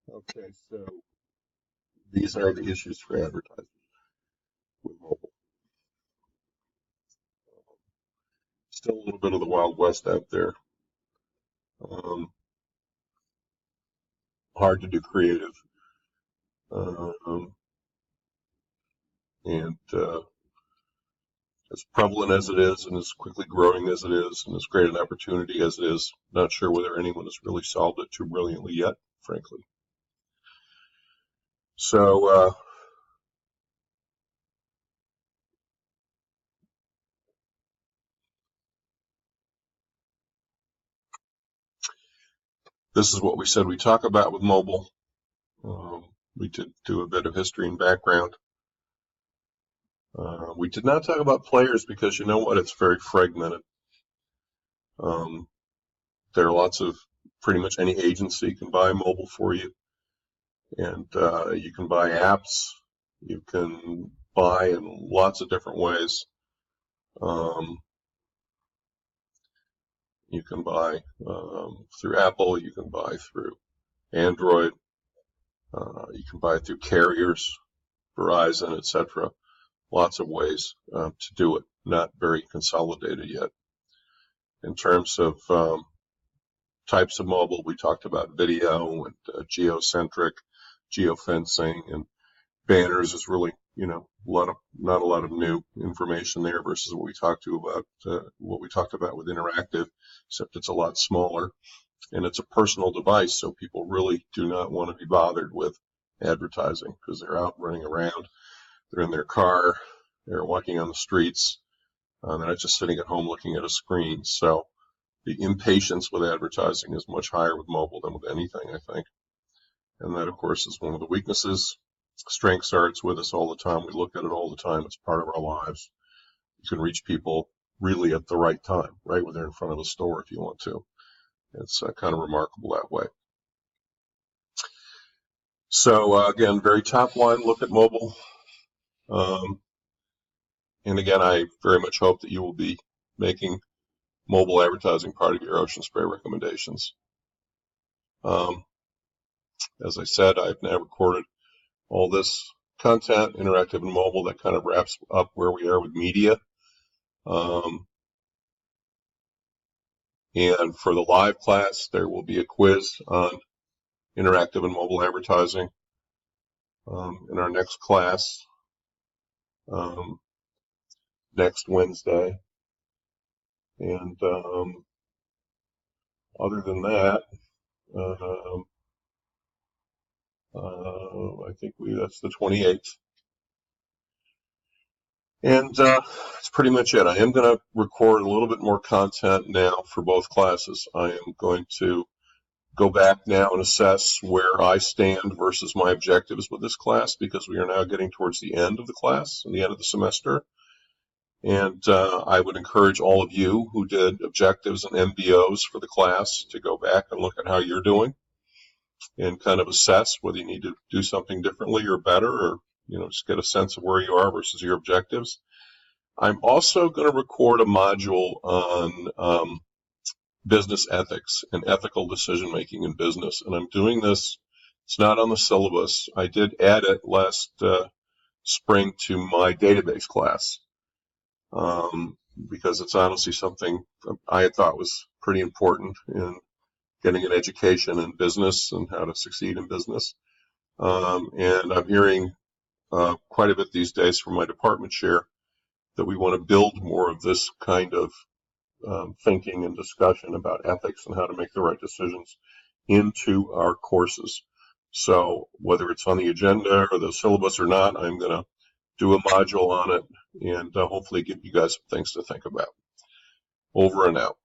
Okay, so these are the issues for advertising with mobile. Still a little bit of the Wild West out there. Um, Hard to do creative. Um, and as prevalent as it is, and as quickly growing as it is, and as great an opportunity as it is, not sure whether anyone has really solved it too brilliantly yet, frankly. So this is what we said we talk about with mobile. We did do a bit of history and background. We did not talk about players because you know what? It's very fragmented. Um, there are lots of pretty much any agency can buy mobile for you, and you can buy apps. You can buy in lots of different ways. Um, you can buy through Apple. You can buy through Android. You can buy through carriers, Verizon, etc. Lots of ways to do it. Not very consolidated yet. In terms of types of mobile, we talked about video and geocentric, geofencing, and banners is really, not a lot of new information there versus what we talked about with interactive, except it's a lot smaller and it's a personal device, so people really do not want to be bothered with advertising because they're out running around, they're in their car, they're walking on the streets, they're not just sitting at home looking at a screen. So the impatience with advertising is much higher with mobile than with anything, I think. And that, of course, is one of the weaknesses. Strengths are it's with us all the time. We look at it all the time. It's part of our lives. You can reach people really at the right time, right when they're in front of a store if you want to. It's kind of remarkable that way. So, again, very top line look at mobile. And again, I very much hope that you will be making mobile advertising part of your Ocean Spray recommendations. As I said, I've now recorded all this content, interactive and mobile, that kind of wraps up where we are with media. And for the live class, there will be a quiz on interactive and mobile advertising in our next class next Wednesday. And other than that, I think that's the 28th. And that's pretty much it. I am going to record a little bit more content now for both classes. I am going to go back now and assess where I stand versus my objectives with this class, because we are now getting towards the end of the class and the end of the semester. And I would encourage all of you who did objectives and MBOs for the class to go back and look at how you're doing and kind of assess whether you need to do something differently or better, or just get a sense of where you are versus your objectives. I'm also going to record a module on business ethics and ethical decision making in business, and I'm doing this. It's not on the syllabus. I did add it last spring to my database class because it's honestly something I had thought was pretty important in getting an education in business and how to succeed in business. And I'm hearing quite a bit these days from my department chair that we want to build more of this kind of thinking and discussion about ethics and how to make the right decisions into our courses. So whether it's on the agenda or the syllabus or not, I'm going to do a module on it and hopefully give you guys some things to think about. Over and out.